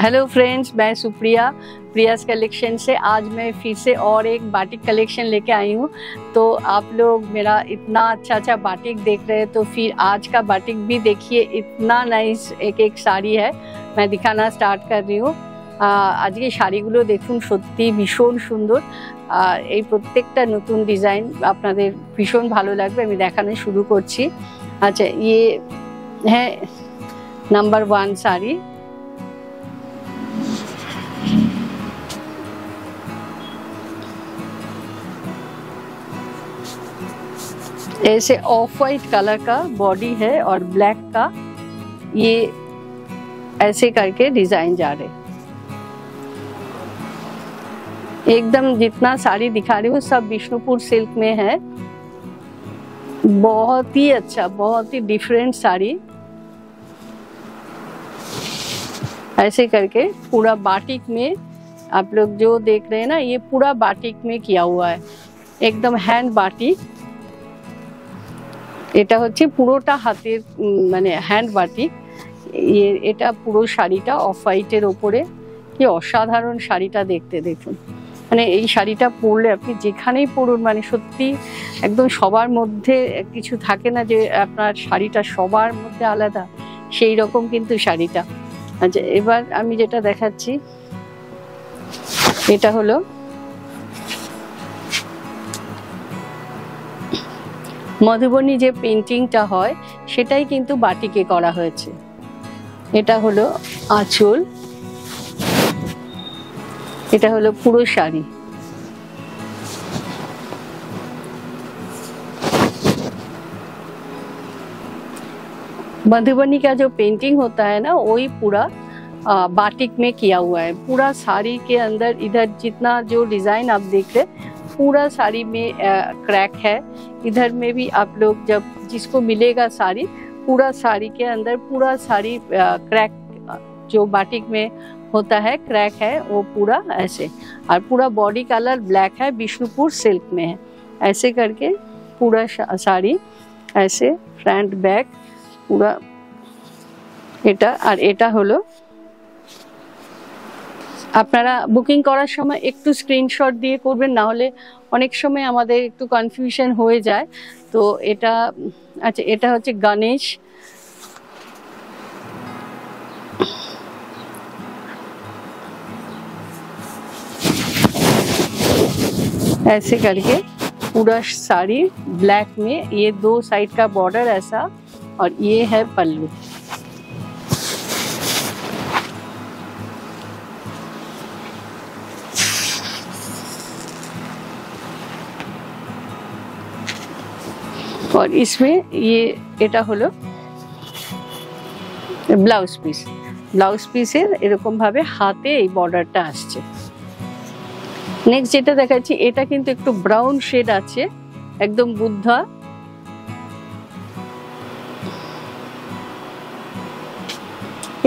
Hello friends, मैं Supriya Priya's collection से। आज मैं फिर से और एक बाटिक कलेक्शन लेके आई हूँ। तो आप लोग मेरा इतना अच्छा बाटिक देख रहे हैं, तो फिर आज का बाटिक भी देखिए। इतना नाइस एक साड़ी है, मैं दिखाना स्टार्ट कर रही हूँ। आज के শাড়িগুলো দেখুন, সত্যি ভীষণ সুন্দর। এই প্রত্যেকটা নতুন ডিজাইন আপনাদের ভীষণ ভালো লাগবে। আমি দেখানো শুরু করছি। আচ্ছা, ये है नंबर 1 साड़ी। ऐसे ऑफ वाइट कलर का बॉडी है और ब्लैक का ये ऐसे करके डिजाइन जा रहे। एकदम जितना साड़ी दिखा रही हूँ सब विष्णुपुर सिल्क में है। बहुत ही अच्छा, बहुत ही डिफरेंट साड़ी। ऐसे करके पूरा बाटिक में आप लोग जो देख रहे हैं ना, ये पूरा बाटिक में किया हुआ है, एकदम हैंड बाटिक। এটা হচ্ছে পুরোটা হাতের মানে হ্যান্ড বাটিক। এটা পুরো শাড়িটা অফ হোয়াইটের ওপরে, কি অসাধারণ শাড়িটা দেখতে। দেখুন, মানে এই শাড়িটা পরলে আপনি যেখানেই পরুন, মানে সত্যি একদম সবার মধ্যে কিছু থাকে না যে আপনার শাড়িটা সবার মধ্যে আলাদা, সেই রকম কিন্তু শাড়িটা। আচ্ছা, এবার আমি যেটা দেখাচ্ছি এটা হলো মধুবনী যে পেইন্টিংটা হয় সেটাই কিন্তু বাটিকে করা হয়েছে। এটা হলো আঁচল, এটা হলো পুরো শাড়ি। मधुबनी का जो पेंटिंग होता है ना, वही पूरा बाटिक में किया हुआ है। पूरा साड़ी के अंदर इधर जितना जो डिजाइन आप देख रहे, पूरा साड़ी में क्रैक है। इधर में भी आप लोग जब जिसको मिलेगा साड़ी, पूरा साड़ी के अंदर पूरा साड़ी क्रैक जो बाटिक में होता है, क्रैक है वो पूरा ऐसे। और पूरा बॉडी कलर ब्लैक है, विष्णुपुर सिल्क में है। ऐसे करके पूरा साड़ी ऐसे फ्रंट बैक पूरा এটা। আর এটা হলো আপনারা বুকিং করার সময় একটু স্ক্রিনশট দিয়ে করবেন, না হলে অনেক সময় আমাদের একটু কনফিউশন হয়ে যায়। তো এটা আচ্ছা, এটা হচ্ছে গণেশ। ऐसे करके पूरा साड़ी ब्लैक में, ये 2 साइड का बॉर्डर ऐसा, और ये है पल्लू। और इसमें ये এটা হলো ব্লাউজ পিস। ব্লাউজ পিসের এরকম ভাবে হাতে এই বর্ডারটা আসছে। নেক্সট যেটা দেখাচ্ছি, এটা কিন্তু একটু ব্রাউন শেড আছে, একদম বুদ্ধা।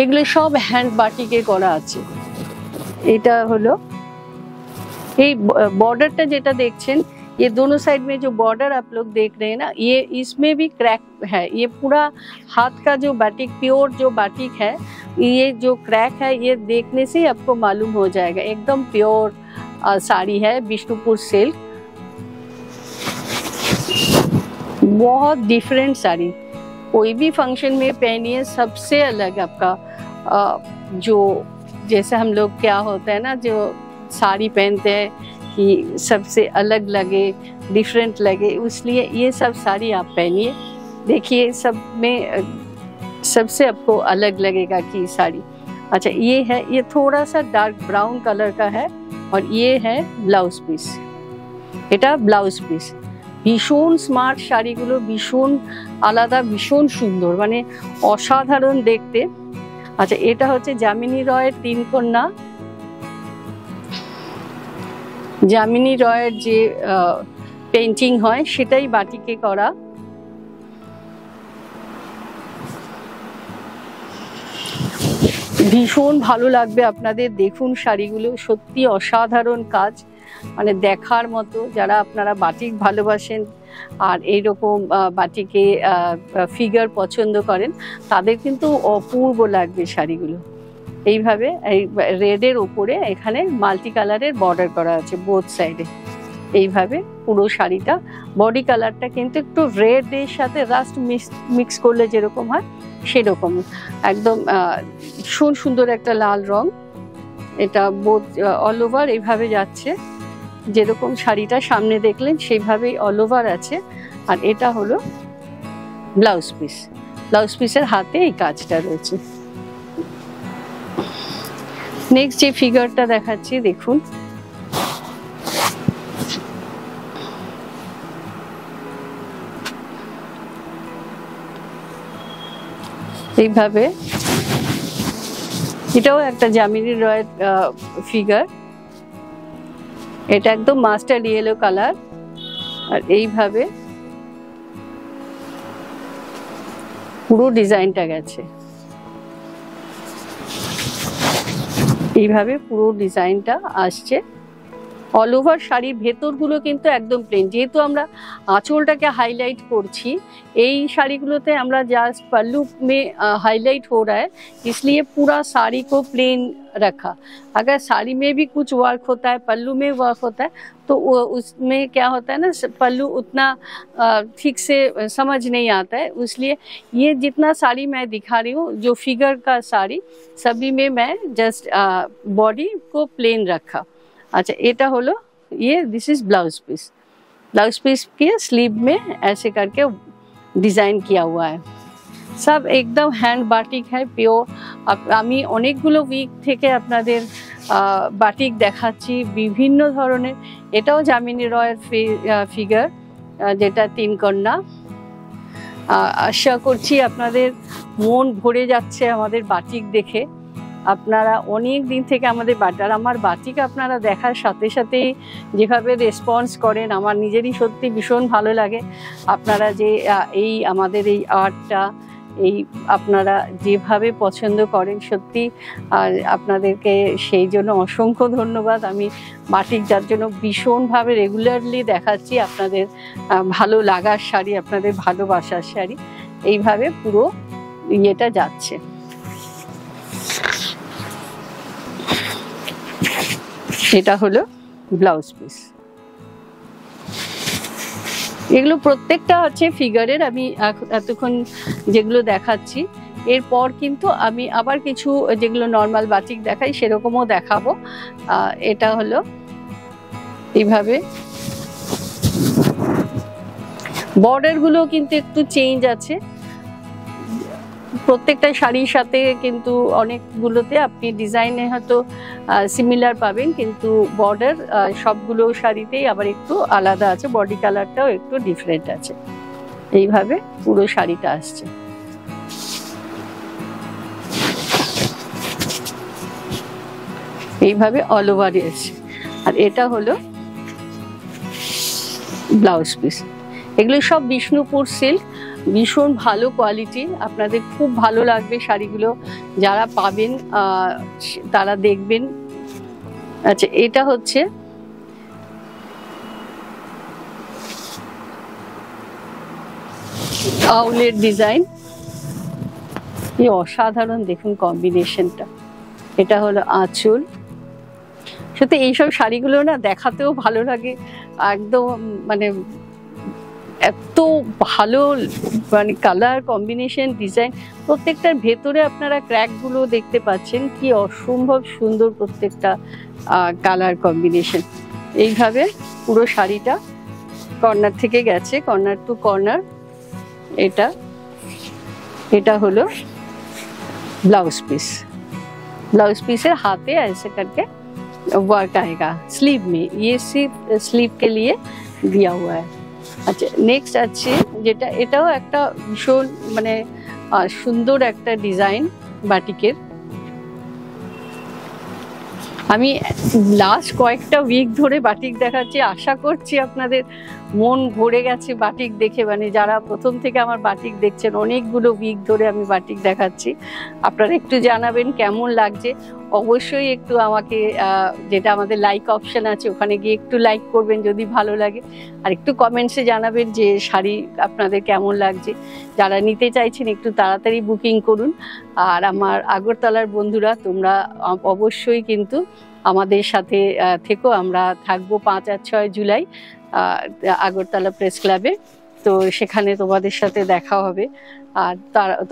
এগুলো সব হ্যান্ড বাটিকে করা আছে। এটা হলো এই বর্ডারটা যেটা দেখছেন, ये दोनों साइड में जो बॉर्डर आप लोग देख रहे हैं ना, ये इसमें भी क्रैक है। ये पूरा हाथ का जो बाटिक, प्योर जो बाटिक है, ये जो क्रैक है ये देखने से ही आपको मालूम हो जाएगा। एकदम प्योर साड़ी है, विष्णुपुर सिल्क। बहुत डिफरेंट साड़ी, कोई भी फंक्शन में पहनिए, सबसे अलग आपका जो जैसे हम लोग क्या होता है ना, जो साड़ी पहनते हैं कि सबसे अलग लगे, डिफरेंट लगे, इसलिए ये सब साड़ी आप पहनिए। देखिए सब में सबसे आपको अलग लगेगा कि साड़ी। अच्छा, ये है, ये थोड़ा सा डार्क ब्राउन कलर का है, और ये है ब्लाउज पिस। এটা ব্লাউজ পিস। ভীষণ স্মার্ট শাড়িগুলো, ভীষণ আলাদা, ভীষণ সুন্দর, মানে অসাধারণ দেখতে। আচ্ছা, এটা হচ্ছে যামিনী রয়ের 3 কন্যা। যামিনী রয়ের যে পেইন্টিং হয় সেটাই বাটিকে করা। ভীষণ ভালো লাগবে আপনাদের। দেখুন শাড়িগুলো সত্যি অসাধারণ কাজ, মানে দেখার মতো। যারা আপনারা বাটিক ভালোবাসেন আর এইরকম বাটিকে ফিগার পছন্দ করেন, তাদের কিন্তু অপূর্ব লাগবে শাড়িগুলো। এইভাবে এই রেডের উপরে এখানে মাল্টি কালারের বর্ডার করা আছে বোথ সাইডে। এইভাবে পুরো শাড়িটা বডি কালারটা কিন্তু একটু রেড এর সাথে রাস্ট মিক্স করলে যেরকম হয় সেরকম একদম সুন্দর একটা লাল রং। এটা বোথ অল ওভার এইভাবে যাচ্ছে, যেরকম শাড়িটা সামনে দেখলেন সেইভাবেই অল ওভার আছে। আর এটা হলো ব্লাউজ পিস, ব্লাউজ পিসের হাতে এই কাজটা রয়েছে। নেক্সট যে ফিগারটা দেখাচ্ছি দেখুন, এইভাবে এটাও একটা যামিনী রয়ের ফিগার। এটা একদম মাস্টার্ড ইয়েলো কালার। আর এইভাবে পুরো ডিজাইনটা গেছে, এইভাবে পুরো ডিজাইনটা আসছে। অল ওভার শাড়ির ভেতরগুলো কিন্তু একদম প্লেন, যেহেতু আমরা আঁচলটাকে হাইলাইট করছি এই শাড়িগুলোতে আমরা জাস্ট पल्लू में हाईलाइट हो रहा है, इसलिए पूरा साड़ी को प्लेन रखा। अगर साड़ी में भी कुछ वर्क होता है, पल्लू में वर्क होता है, तो उसमें क्या होता है ना, पल्लू उतना ठीक से समझ नहीं आता है। इसलिए ये जितना साड़ी मैं दिखा रही हूँ जो फिगर का साड़ी, सभी में मैं जस्ट बॉडी को प्लेन रखा। अच्छा, एटा होलो ये this is blouse piece. Blouse piece के स्लीव में ऐसे करके डिजाइन किया हुआ है। सब एकदम हैंड बाटिक है, पियोर। আমি অনেকগুলো উইক থেকে আপনাদের বাটিক দেখাচ্ছি বিভিন্ন ধরনের। এটাও যামিনী রয়ের ফিগার, যেটা 3 কন্যা। আশা করছি আপনাদের মন ভরে যাচ্ছে আমাদের বাটিক দেখে। আপনারা অনেক দিন থেকে আমাদের আমার বাটিক আপনারা দেখার সাথে সাথেই যেভাবে রেসপন্স করেন আমার নিজেরই সত্যি ভীষণ ভালো লাগে। আপনারা যে এই আমাদের এই আর্টটা এই আপনারা যেভাবে পছন্দ করেন সত্যি, আর আপনাদেরকে সেই জন্য অসংখ্য ধন্যবাদ। আমি বাটিক যার জন্য ভীষণভাবে রেগুলারলি দেখাচ্ছি আপনাদের ভালো লাগার শাড়ি, আপনাদের ভালোবাসার শাড়ি। এইভাবে পুরো ইয়েটা যাচ্ছে। এটা হলো ব্লাউজ পিস। এগুলো প্রত্যেকটা হচ্ছে ফিগারের। আমি এতক্ষণ যেগুলো দেখাচ্ছি, এরপর কিন্তু আমি আবার কিছু যেগুলো নর্মাল বাটিক দেখাই সেরকমও দেখাবো। এটা হলো এইভাবে বর্ডারগুলো কিন্তু একটু চেঞ্জ আছে প্রত্যেকটা শাড়ির সাথে, কিন্তু অনেকগুলোতে আপনি ডিজাইনে হয়তো সিমিলার পাবেন, কিন্তু বর্ডার সবগুলো শাড়িতেই আবার একটু আলাদা আছে, বডি কালারটাও একটু ডিফারেন্ট আছে। এইভাবে পুরো শাড়িটা আসছে। এইভাবে অল ওভার এসছে। আর এটা হলো ব্লাউজ পিস। এগুলো সব বিষ্ণুপুর সিল্ক, ভীষণ ভালো কোয়ালিটি, আপনাদের খুব ভালো লাগবে শাড়িগুলো। যারা পাবেন তারা দেখবেন। আচ্ছা, এটা হচ্ছে আউলের ডিজাইন। এই অসাধারণ দেখুন কম্বিনেশনটা। এটা হলো আঁচল। সত্যি এইসব শাড়িগুলো না দেখাতেও ভালো লাগে, একদম মানে এত ভালো মানে কালার কম্বিনেশন, ডিজাইন। প্রত্যেকটার ভেতরে আপনারা ক্র্যাকগুলো দেখতে পাচ্ছেন, কি অসম্ভব সুন্দর প্রত্যেকটা কালার কম্বিনেশন। এইভাবে পুরো শাড়িটা কর্নার থেকে গেছে, কর্নার টু কর্নার। এটা হলো ब्लाउज पीस। ब्लाउज पीस है हाथे ऐसे करके वर्क आएगा स्लीव में, ये सिर्फ स्लीव के लिए दिया हुआ है। আচ্ছা, নেক্সট আছে যেটা, এটাও একটা ভীষণ মানে সুন্দর একটা ডিজাইন বাটিকের। আমি লাস্ট কয়েকটা উইক ধরে বাটিক দেখাচ্ছি, আশা করছি আপনাদের মন ভরে গেছে বাটিক দেখে। মানে যারা প্রথম থেকে আমার বাটিক দেখছেন, অনেকগুলো উইক ধরে আমি বাটিক দেখাচ্ছি, আপনারা একটু জানাবেন কেমন লাগছে। অবশ্যই একটু আমাকে যেটা আমাদের লাইক অপশন আছে ওখানে গিয়ে একটু লাইক করবেন যদি ভালো লাগে, আর একটু কমেন্টসে জানাবেন যে শাড়ি আপনাদের কেমন লাগছে। যারা নিতে চাইছেন একটু তাড়াতাড়ি বুকিং করুন। আর আমার আগরতলার বন্ধুরা, তোমরা অবশ্যই কিন্তু আমাদের সাথে থেকো। আমরা থাকবো 5 আর 6 জুলাই আগরতলা প্রেস ক্লাবে। তো সেখানে তোমাদের সাথে দেখা হবে। আর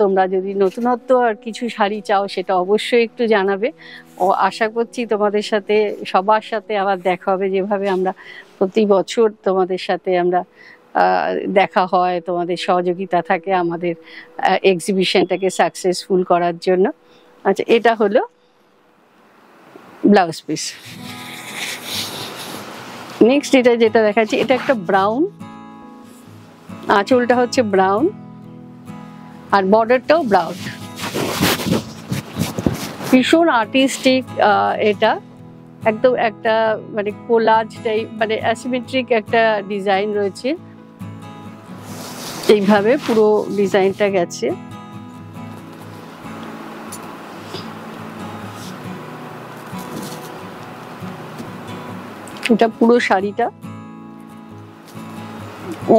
তোমরা যদি নতুনত্ব আর কিছু শাড়ি চাও সেটা অবশ্যই একটু জানাবে। ও আশা করছি তোমাদের সাথে সবার সাথে আবার দেখা হবে, যেভাবে আমরা প্রতি বছর তোমাদের সাথে আমরা দেখা হয়, তোমাদের সহযোগিতা থাকে আমাদের এক্সিবিশনটাকে সাকসেসফুল করার জন্য। আচ্ছা, এটা হলো ব্লাউজ পিস। নেক্সট এটা যেটা দেখাচ্ছি, এটা একটা ব্রাউন, আঁচলটা হচ্ছে ব্রাউন আর বর্ডারটাও ব্রাউন। ভীষণ আর্টিস্টিক এটা, একদম একটা মানে কোলাজ টাইপ, মানে অ্যাসিমেট্রিক একটা ডিজাইন রয়েছে। এইভাবে পুরো ডিজাইনটা গেছে। এটা পুরো শাড়িটা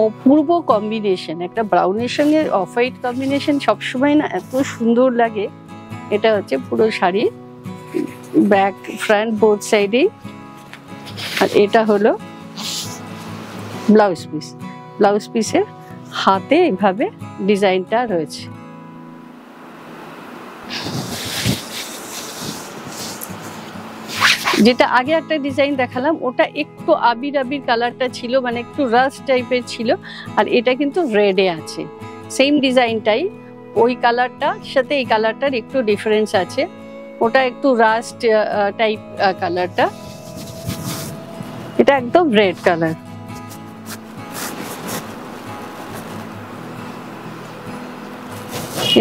অপূর্ব কম্বিনেশন, একটা ব্রাউনের সঙ্গে অফ হোয়াইট কম্বিনেশন সবসময় না এত সুন্দর লাগে। এটা হচ্ছে পুরো শাড়ি, ব্যাক ফ্রন্ট বোথ সাইডে। আর এটা হলো ব্লাউজ পিস। ব্লাউজ পিসের হাতে এইভাবে ডিজাইনটা রয়েছে। যেটা আগে একটা ডিজাইন দেখালাম ওটা একটু আবির আবির কালারটা ছিল, মানে একটু রাস্ট টাইপের ছিল, আর এটা কিন্তু রেডে আছে। সেম ডিজাইনটাই, ওই কালারটার সাথে এই কালারটার একটু ডিফারেন্স আছে। ওটা একটু রাস্ট টাইপ কালারটা, এটা একদম রেড কালার।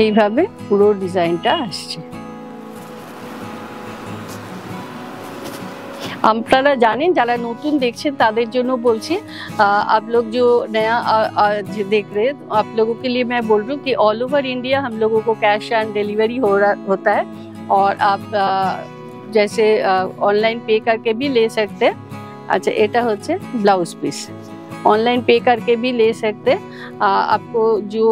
এইভাবে পুরো ডিজাইনটা আসছে। আপনারা জানেন, যারা নতুন দেখছেন তাদের জন্য বলছি, आप लोग जो नया देख रहे हैं, आप लोगों के लिए मैं बोल रही हूँ कि ऑल ओवर इंडिया हम लोगों को कैश ऑन डिलीवरी होता है, और आप जैसे ऑनलाइन पे करके भी ले सकते हैं। अच्छा, এটা হচ্ছে ব্লাউজ পিস, ऑनलाइन पे करके भी ले सकते हैं। आपको जो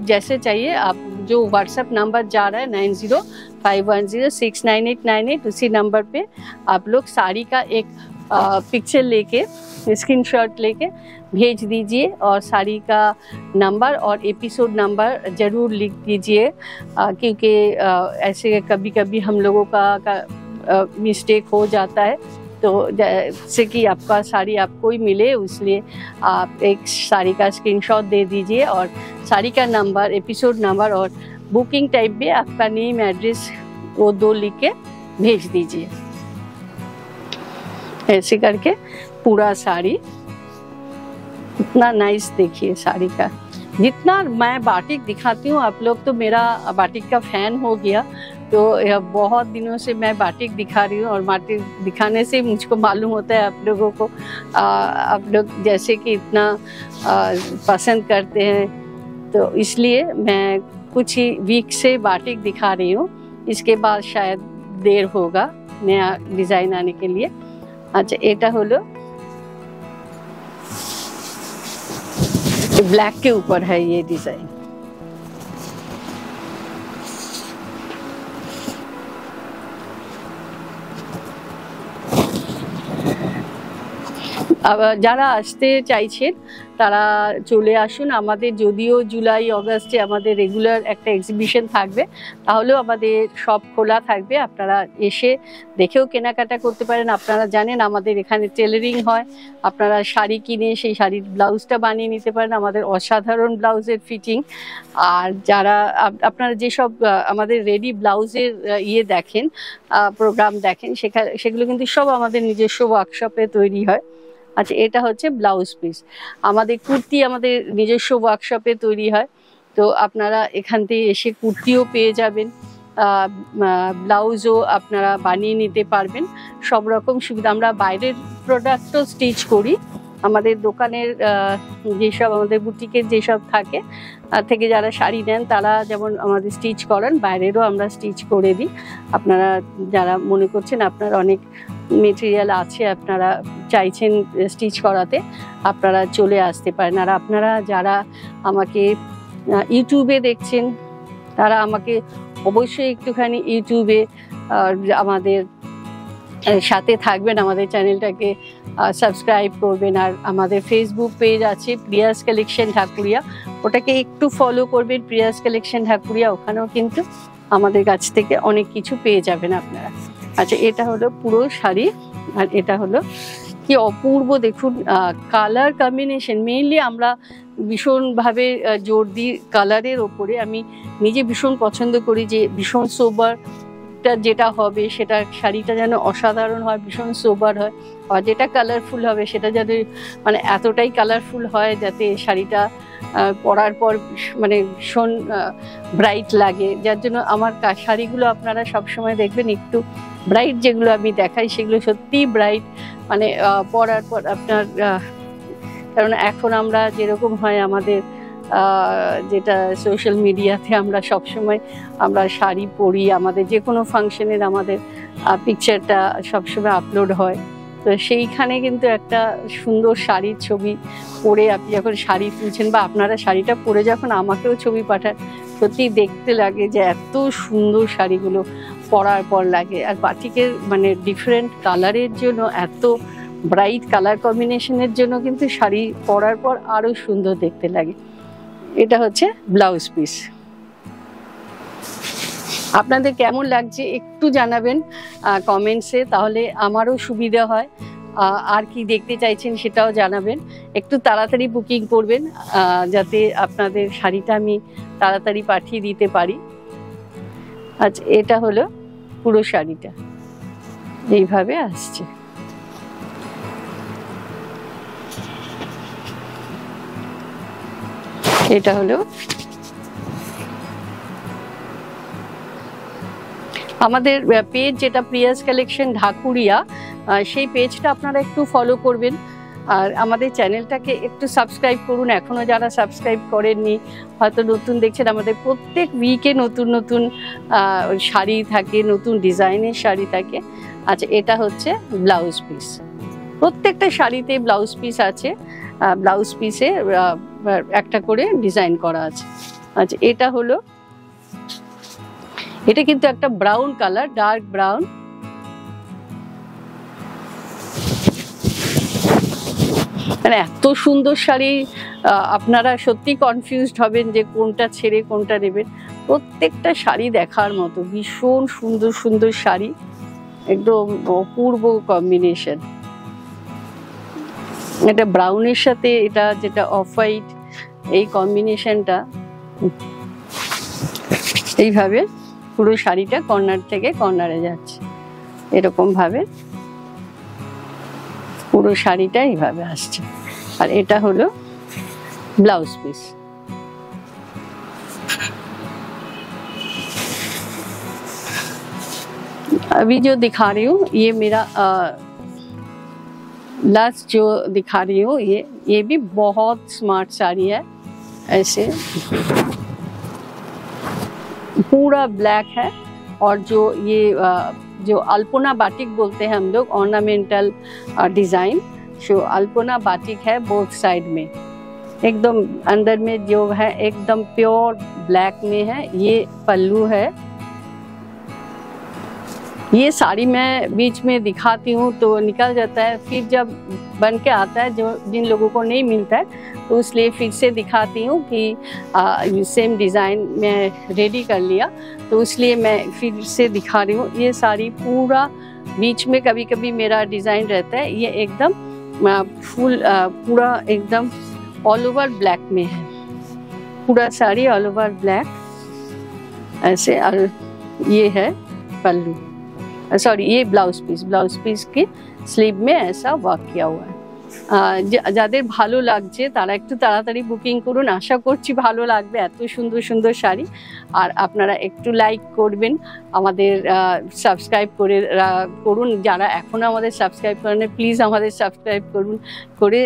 जैसे चाहिए, आप जो व्हाट्सएप नंबर जा रहा है 9051069898, उसी नंबर पे आप लोग साड़ी का एक पिक्चर लेके, स्क्रीनशॉट लेके भेज दीजिए, और साड़ी का नंबर और एपिसोड नंबर ज़रूर लिख दीजिए, क्योंकि ऐसे कभी कभी हम लोगों का मिस्टेक हो जाता है। तो जैसे कि आपका साड़ी आपको ही मिले, इसलिए आप एक साड़ी का स्क्रीनशॉट दे दीजिए, और साड़ी का नंबर, एपिसोड नंबर और बुकिंग टाइप भी आपका नेम एड्रेस वो 2 लिख के भेज दीजिए। ऐसे करके पूरा साड़ी इतना नाइस, देखिए साड़ी का। जितना मैं बाटिक दिखाती हूँ, आप लोग तो मेरा बाटिक का फैन हो गया, तो बहुत दिनों से मैं बाटिक दिखा रही हूँ, और बाटिक दिखाने से मुझको मालूम होता है आप लोगों को, आप लोग जैसे कि इतना पसंद करते हैं, तो इसलिए मैं कुछ ही वीक से बाटिक दिखा रही हूँ। इसके बाद शायद देर होगा नया डिज़ाइन आने के लिए। अच्छा, এটা হলো ब्लैक के ऊपर है ये डिज़ाइन। যারা আসতে চাইছেন তারা চলে আসুন আমাদের। যদিও জুলাই অগাস্টে আমাদের রেগুলার একটা এক্সিবিশন থাকবে, তাহলেও আমাদের সব খোলা থাকবে, আপনারা এসে দেখেও কেনাকাটা করতে পারেন। আপনারা জানেন আমাদের এখানে টেলারিং হয়, আপনারা শাড়ি কিনে সেই শাড়ির ব্লাউজটা বানিয়ে নিতে পারেন, আমাদের অসাধারণ ব্লাউজের ফিটিং। আর যারা আপনারা যেসব আমাদের রেডি ব্লাউজের দেখেন, প্রোগ্রাম দেখেন, সেগুলো কিন্তু সব আমাদের নিজস্ব ওয়ার্কশপে তৈরি হয়। আচ্ছা, এটা হচ্ছে ব্লাউজ পিস। আমাদের কুর্তি আমাদের নিজস্ব ওয়ার্কশপে তৈরি হয়, তো আপনারা এখান থেকে এসে কুর্তিও পেয়ে যাবেন, ব্লাউজও আপনারা বানিয়ে নিতে পারবেন, সব রকম সুবিধা। আমরা বাইরের প্রোডাক্টও স্টিচ করি, আমাদের দোকানের যেসব আমাদের বুটিকের যেসব থাকে থেকে যারা শাড়ি নেন তারা যেমন আমাদের স্টিচ করান, বাইরেরও আমরা স্টিচ করে দিই। আপনারা যারা মনে করছেন আপনার অনেক মেটেরিয়াল আছে, আপনারা চাইছেন স্টিচ করাতে, আপনারা চলে আসতে পারেন। আর আপনারা যারা আমাকে ইউটিউবে দেখছেন তারা আমাকে অবশ্যই একটুখানি ইউটিউবে আমাদের সাথে থাকবেন, আমাদের চ্যানেলটাকে সাবস্ক্রাইব করবেন। আর আমাদের ফেসবুক পেজ আছে প্রিয়াস কালেকশন ঢাকুরিয়া, ওটাকে একটু ফলো করবেন, প্রিয়াস কালেকশন ঢাকুরিয়া। ওখানেও কিন্তু আমাদের কাছ থেকে অনেক কিছু পেয়ে যাবেন আপনারা। আচ্ছা, এটা হলো পুরো শাড়ি, আর এটা হলো কি অপূর্ব দেখুন কালার কম্বিনেশন। মেইনলি আমরা ভীষণভাবে জোর দিই কালারের ওপরে। আমি নিজে ভীষণ পছন্দ করি যে ভীষণ সোবারটা যেটা হবে সেটা শাড়িটা যেন অসাধারণ হয়, ভীষণ সোবার হয়। আর যেটা কালারফুল হবে সেটা যাতে মানে এতটাই কালারফুল হয় যাতে শাড়িটা পরার পর মানে ভীষণ ব্রাইট লাগে। যার জন্য আমার শাড়িগুলো আপনারা সবসময় দেখবেন একটু ব্রাইট, যেগুলো আমি দেখাই সেগুলো সত্যিই ব্রাইট, মানে পরার পর আপনার কারণ এখন আমরা যেরকম হয় আমাদের যেটা সোশ্যাল মিডিয়াতে আমরা সবসময় আমরা শাড়ি পরি, আমাদের যে কোনো ফাংশনের আমাদের পিকচারটা সবসময় আপলোড হয়। তো সেইখানে কিন্তু একটা সুন্দর শাড়ির ছবি পরে আপনি যখন শাড়ি তুলছেন বা আপনারা শাড়িটা পরে যখন আমাকেও ছবি পাঠান, সত্যি দেখতে লাগে যে এত সুন্দর শাড়িগুলো পরার পর লাগে। আর বাটিকের মানে ডিফারেন্ট কালারের জন্য, এত ব্রাইট কালার কম্বিনেশনের জন্য কিন্তু শাড়ি পরার পর আরো সুন্দর দেখতে লাগে। এটা হচ্ছে ব্লাউজ পিস। আপনাদের কেমন লাগছে একটু জানাবেন কমেন্টসে, তাহলে আমারও সুবিধা হয়। আর কি দেখতে চাইছেন সেটাও জানাবেন। একটু তাড়াতাড়ি বুকিং করবেন যাতে আপনাদের শাড়িটা আমি তাড়াতাড়ি পাঠিয়ে দিতে পারি। আচ্ছা, এটা হলো পুরো শাড়িটা এইভাবে আসছে। এটা হলো আমাদের পেজ যেটা প্রিয়াস কালেকশন ঢাকুরিয়া, সেই পেজটা আপনারা একটু ফলো করবেন। আর আমাদের চ্যানেলটাকে একটু সাবস্ক্রাইব করুন এখনো যারা সাবস্ক্রাইব করেননি, হয়তো নতুন দেখছেন। আমাদের প্রত্যেক উইকে নতুন নতুন শাড়ি থাকে, নতুন ডিজাইনের শাড়ি থাকে। আচ্ছা, এটা হচ্ছে ব্লাউজ পিস। প্রত্যেকটা শাড়িতে ব্লাউজ পিস আছে, ব্লাউজ পিসে একটা করে ডিজাইন করা আছে। আচ্ছা, এটা হলো, এটা কিন্তু একটা ব্রাউন কালার, ডার্ক ব্রাউন। মানে এত সুন্দর শাড়ি, আপনারা সত্যি কনফিউজড হবেন যে কোনটা ছেড়ে কোনটা নেবেন। প্রত্যেকটা শাড়ি দেখার মতো, ভীষণ সুন্দর সুন্দর শাড়ি, একদম অপূর্ব কম্বিনেশন। এটা ব্রাউনের সাথে এটা যেটা অফ হোয়াইট, এই কম্বিনেশনটা এইভাবে পুরো শাড়িটা কর্নার থেকে কর্নারে যাচ্ছে, এরকম ভাবে পুরো শাড়িটা এইভাবে আসছে। আর এটা হলো ব্লাউজ পিস। अभी जो दिखा रही हूँ ये मेरा लास्ट जो दिखा रही हूँ ये भी बहुत स्मार्ट साड़ी है। ऐसे पूरा ब्लैक है, और जो ये जो अल्पना बाटिक बोलते हैं हम लोग, ऑर्नामेंटल डिजाइन, जो अल्पना बाटिक है बोथ साइड में, एकदम अंदर में जो है एकदम प्योर ब्लैक में है। ये पल्लू है। ये साड़ी मैं बीच में दिखाती हूँ तो निकल जाता है, फिर जब बन के आता है जो जिन लोगों को नहीं मिलता है तो इसलिए फिर से दिखाती हूँ कि सेम डिज़ाइन मैं रेडी कर लिया, तो इसलिए मैं फिर से दिखा रही हूँ। ये साड़ी पूरा बीच में कभी कभी मेरा डिज़ाइन रहता है, ये एकदम फुल पूरा एकदम ऑल ओवर ब्लैक में है। पूरा साड़ी ऑल ओवर ब्लैक ऐसे। और ये है पल्लू, सॉरी ये ब्लाउज पीस के स्लीव में ऐसा वर्क किया हुआ है। যাদের ভালো লাগছে তারা একটু তাড়াতাড়ি বুকিং করুন, আশা করছি ভালো লাগবে, এত সুন্দর সুন্দর শাড়ি। আর আপনারা একটু লাইক করবেন, আমাদের সাবস্ক্রাইব করুন, যারা এখনও আমাদের সাবস্ক্রাইব করেন প্লিজ আমাদের সাবস্ক্রাইব করুন, করে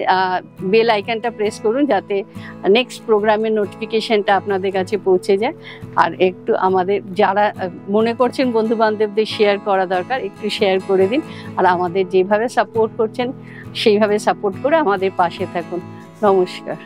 বেল আইকনটা প্রেস করুন যাতে নেক্সট প্রোগ্রামের নোটিফিকেশনটা আপনাদের কাছে পৌঁছে যায়। আর একটু আমাদের যারা মনে করছেন বন্ধু বান্ধবদের শেয়ার করা দরকার, একটু শেয়ার করে দিন। আর আমাদের যেভাবে সাপোর্ট করছেন সেইভাবে সাপোর্ট করে আমাদের পাশে থাকুন। নমস্কার।